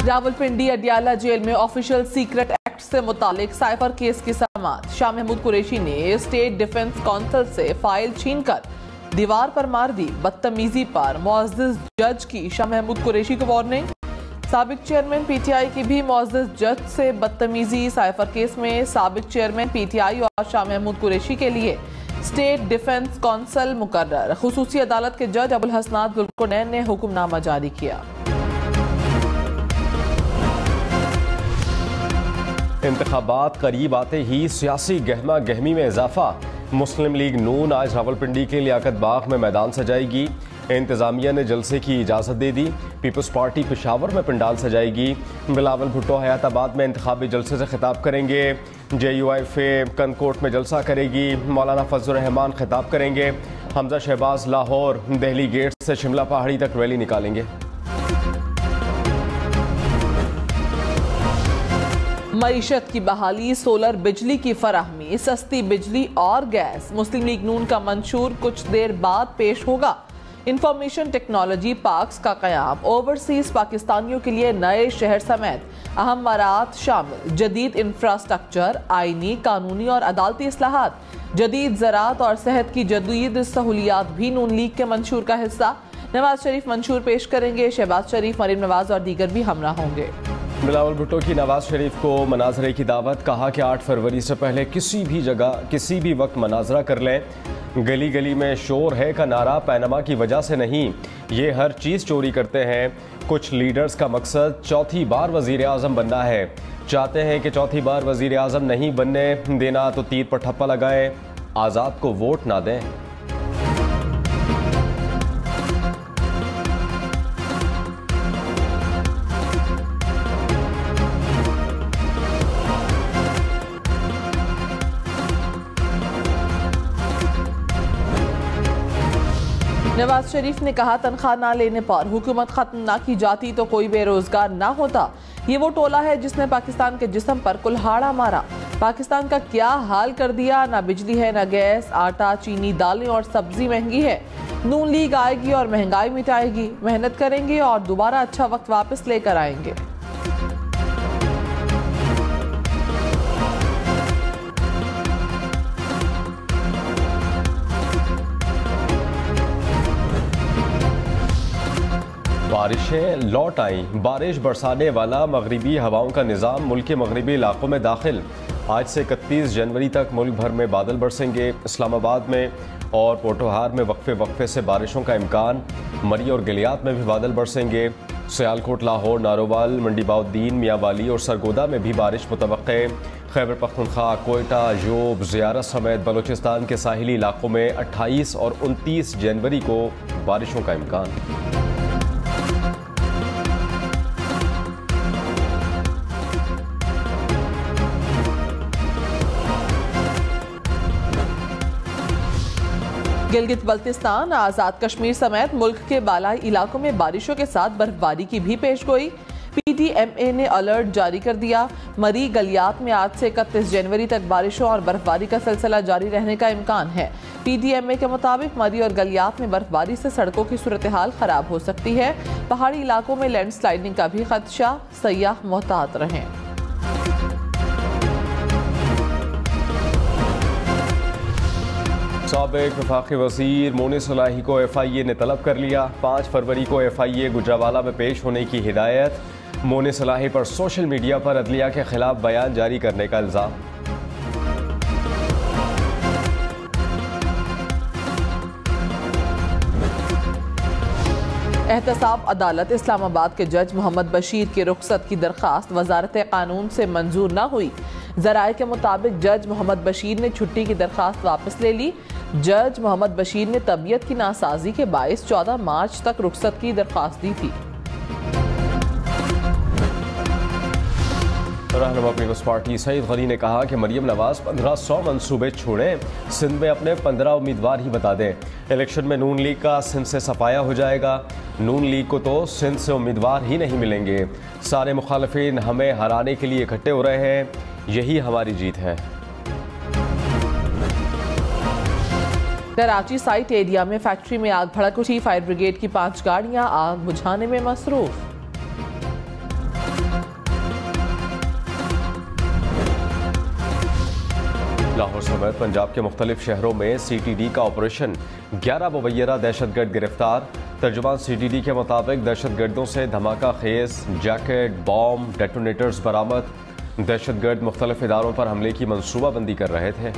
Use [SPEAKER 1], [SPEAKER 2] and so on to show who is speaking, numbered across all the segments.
[SPEAKER 1] Rawalpindi Adiala jail में official secret act से मुतालिक साइफर केस की समाअत। शाह महमूद कुरैशी ने स्टेट डिफेंस काउंसिल से फाइल छीनकर दीवार पर मार दी। बदतमीजी पर मुअज़्ज़िज़ जज की शाह महमूद कुरैशी को वार्निंग। साबिक चेयरमैन पीटीआई की भी मुअज़्ज़िज़ जज से बदतमीजी। साइफर केस में साबिक चेयरमैन पीटीआई और शाह महमूद कुरैशी के लिए स्टेट डिफेंस काउंसिल मुकर्रर। खुसूसी अदालत के जज अबुल हसनात गुलकुनैन ने हुक्मनामा जारी किया।
[SPEAKER 2] इंतखाबात करीब आते ही सियासी गहमा गहमी में इजाफा। मुस्लिम लीग नून आज रावलपिंडी के लियाकत बाग में मैदान सजाएगी। इंतजामिया ने जलसे की इजाज़त दे दी। पीपल्स पार्टी पेशावर में पंडाल सजाएगी। बिलावल भुट्टो हयाताबाद में इंतखाबी जलसे से खिताब करेंगे। JUIF कनकोट में जलसा करेगी। मौलाना फजल रहमान खिताब करेंगे। हमजा शहबाज लाहौर दिल्ली गेट से शिमला पहाड़ी तक रैली निकालेंगे।
[SPEAKER 1] मईशत की बहाली, सोलर बिजली की फराहमी, सस्ती बिजली और गैस। मुस्लिम लीग नून का मंशूर कुछ देर बाद पेश होगा। इंफॉर्मेशन टेक्नोलॉजी पार्क्स का क़याम, ओवरसीज पाकिस्तानियों के लिए नए शहर समेत अहम मरात शामिल। जदीद इंफ्रास्ट्रक्चर, आईनी, कानूनी और अदालती इस्लाहात, जदीद ज़राअत और सेहत की जदीद सहूलियात भी नून लीग के मंशूर का हिस्सा। नवाज शरीफ मंशूर पेश करेंगे। शहबाज शरीफ, मरीम नवाज और दीगर भी हमरा होंगे।
[SPEAKER 2] बिलावल भुट्टो की नवाज शरीफ को मनाजरे की दावत। कहा कि 8 फरवरी से पहले किसी भी जगह किसी भी वक्त मनाजरा कर लें। गली गली में शोर है का नारा पैनमा की वजह से नहीं, ये हर चीज़ चोरी करते हैं। कुछ लीडर्स का मकसद चौथी बार वज़ीर आज़म बनना है। चाहते हैं कि चौथी बार वज़ीर आज़म नहीं बनने देना तो तीर पर ठप्पा लगाएं, आज़ाद को वोट ना दें।
[SPEAKER 1] नवाज शरीफ ने कहा, तनख्वाह ना लेने पर हुकूमत खत्म ना की जाती तो कोई बेरोजगार ना होता। ये वो टोला है जिसने पाकिस्तान के जिस्म पर कुल्हाड़ा मारा। पाकिस्तान का क्या हाल कर दिया। ना बिजली है, ना गैस, आटा, चीनी, दालें और सब्जी महंगी है। नून लीग आएगी और महंगाई मिटाएगी। मेहनत करेंगे और दोबारा अच्छा वक्त वापस लेकर आएंगे।
[SPEAKER 2] बारिशें लौट आईं। बारिश बरसाने वाला मगरिबी हवाओं का निज़ाम मुल्क के मगरिबी इलाकों में दाखिल। आज से 31 जनवरी तक मुल्क भर में बादल बरसेंगे। इस्लामाबाद में और पोटोहार में वक्फे वक्फे से बारिशों का इम्कान। मरी और गलियात में भी बादल बरसेंगे। सियालकोट, लाहौर, नारोवाल, मंडीबाउद्दीन, मियांवाली और सरगोदा में भी बारिश मुतवक्के। खैबर पख्तूनख्वा, कोयटा, योब, ज़ियारत समेत बलूचिस्तान के साहिली इलाकों में 28 और 29 जनवरी को बारिशों का इम्कान। गिलगित बल्तिस्तान, आज़ाद कश्मीर समेत मुल्क के बालाई इलाकों में बारिशों के साथ बर्फबारी की भी पेशगोई। PTMA ने अलर्ट जारी कर दिया। मरी गलियात में आज से 31 जनवरी तक बारिशों और बर्फबारी का सिलसिला जारी रहने का इम्कान है। PTMA के मुताबिक मरी और गलियात में बर्फबारी से सड़कों की सूरत हाल खराब हो सकती है। पहाड़ी इलाकों में लैंडस्लाइडिंग का भी खदशा। सयाह मोहतात रहें। साबिक वफाकी वज़ीर मोनी सलाही को FIA ने तलब कर लिया। 5 फरवरी को FIA गुजरावाला में पेश होने की हिदायत। मोनी सलाही पर सोशल मीडिया पर अदलिया के खिलाफ बयान जारी करने का इल्ज़ाम।
[SPEAKER 1] एहतसाब अदालत इस्लामाबाद के जज मोहम्मद बशीर की रुखसत की दरख्वास्त वजारत कानून से मंजूर न हुई। जराये के मुताबिक जज मोहम्मद बशीर ने छुट्टी की दरख्वास्त वापस ले ली। जज मोहम्मद बशीर ने तबीयत की नासाजी के बायस 14 मार्च तक रुखसत की दरख्वास्त दी थी।
[SPEAKER 2] रहनुमा पीपल्स पार्टी सईद गनी ने कहा कि मरियम नवाज 1500 मंसूबे छोड़ें, सिंध में अपने 15 उम्मीदवार ही बता दें। इलेक्शन में नून लीग का सिंध से सफाया हो जाएगा। नून लीग को तो सिंध से उम्मीदवार ही नहीं मिलेंगे। सारे मुखालिफिन हमें हराने के लिए इकट्ठे हो रहे हैं, यही हमारी जीत है।
[SPEAKER 1] कराची साइट एरिया में फैक्ट्री में आग भड़क उठी। फायर ब्रिगेड की 5 गाड़ियां आग बुझाने में मसरूफ।
[SPEAKER 2] लाहौर समेत पंजाब के मुख्तलिफ शहरों में CTD का ऑपरेशन, 11 मुबैना दहशतगर्द गिरफ्तार। तर्जुमान CTD के मुताबिक दहशतगर्दों से धमाका खेज जैकेट, बॉम्ब, डेटोनेटर्स बरामद। दहशतगर्द मुख्तलिफ इदारों पर हमले की मनसूबाबंदी कर रहे थे।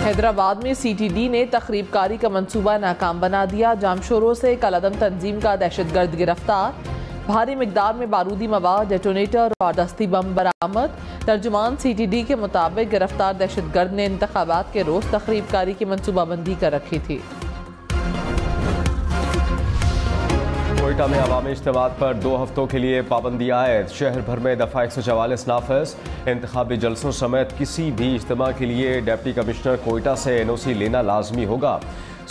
[SPEAKER 1] हैदराबाद में CTD ने तखरीबकारी का मंसूबा नाकाम बना दिया। जामशोरों से कलअदम तंजीम का दहशतगर्द गिरफ्तार। भारी मिकदार में बारूदी मवाद, डेटोनेटर और दस्ती बम बरामद। तर्जुमान CTD के मुताबिक गिरफ्तार दहशतगर्द ने इंतखाबात के रोज तखरीबकारी की मंसूबाबंदी कर रखी थी।
[SPEAKER 2] कोयटा में अवामी इज्तिमात पर 2 हफ्तों के लिए पाबंदी आयद। शहर भर में दफा 144 नाफिज। इंतखाबी जलसों समेत किसी भी इज्तिमा के लिए डिप्टी कमिश्नर कोयटा से NOC लेना लाजमी होगा।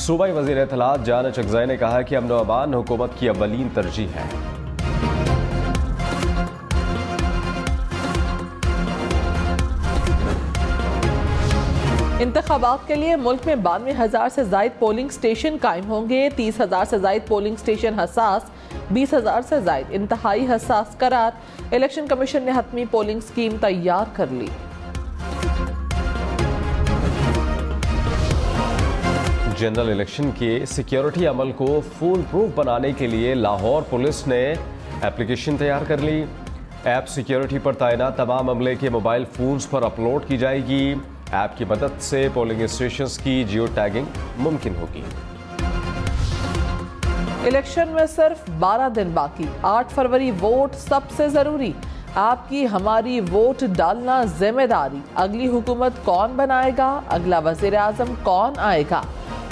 [SPEAKER 2] सूबाई वज़ीर इत्तलात जान चकज़ई ने कहा कि अमन व अमान हुकूमत की अव्वलीन तरजीह है।
[SPEAKER 1] इंतखाबात के लिए मुल्क में 92,000 से जायद पोलिंग स्टेशन कायम होंगे। 30,000 से जायद पोलिंग स्टेशन हसास, 20,000 से जायद इंतहाई हसास करार। इलेक्शन कमीशन ने हतमी पोलिंग स्कीम तैयार कर ली।
[SPEAKER 2] जनरल इलेक्शन के सिक्योरिटी अमल को फुल प्रूफ बनाने के लिए लाहौर पुलिस ने एप्लीकेशन तैयार कर ली। ऐप सिक्योरिटी पर तैनात तमाम अमले के मोबाइल फोन्स पर अपलोड की जाएगी। ऐप की मदद से पोलिंग स्टेशंस की जियो टैगिंग मुमकिन होगी।
[SPEAKER 1] इलेक्शन में सिर्फ 12 दिन बाकी। 8 फरवरी वोट सबसे जरूरी। आपकी हमारी वोट डालना जिम्मेदारी। अगली हुकूमत कौन बनाएगा, अगला वजीर आजम कौन आएगा,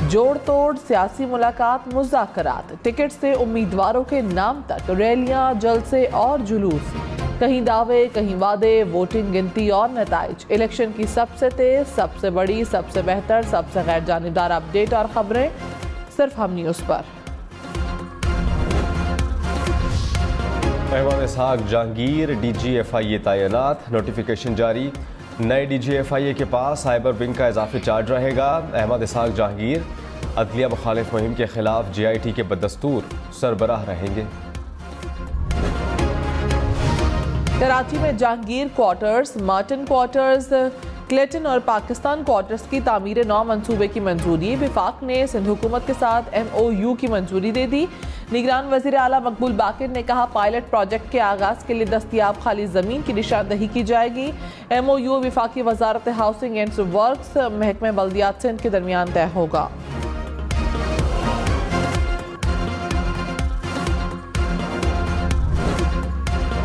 [SPEAKER 1] जोड़ तोड़ सियासी मुलाकात, मुज़ाकरात, टिकट से उम्मीदवारों के नाम तक, रैलियां, जलसे और जुलूस, कहीं दावे कहीं वादे, वोटिंग गिनती और नताइज। इलेक्शन की सबसे तेज, सबसे बड़ी, सबसे बेहतर, सबसे गैर जानिबदार अपडेट और खबरें सिर्फ हम न्यूज़ पर।
[SPEAKER 2] अहमद इसहाक जहांगीर DG/FIA तैनात। नोटिफिकेशन जारी। नए DG/FIA के पास साइबर विंग का इजाफी चार्ज रहेगा। अहमद इसहाक जहांगीर अदलिया मुखालिफ मुहिम के खिलाफ JIT के बदस्तूर सरबराह रहेंगे।
[SPEAKER 1] कराची में Jahangir quarters, Martin quarters, Clayton और पाकिस्तान क्वार्टर्स की तामीर नौ मंसूबे की मंजूरी। विफाक ने सिंध हुकूमत के साथ MOU की मंजूरी दे दी। निगरान वज़ीर आला मकबूल बाकिर ने कहा पायलट प्रोजेक्ट के आगाज के लिए दस्तयाब खाली जमीन की निशानदही की जाएगी। MOU विफाकी Wazarat housing and works, महकमे बल्दियात सिंध के दरमियान तय होगा।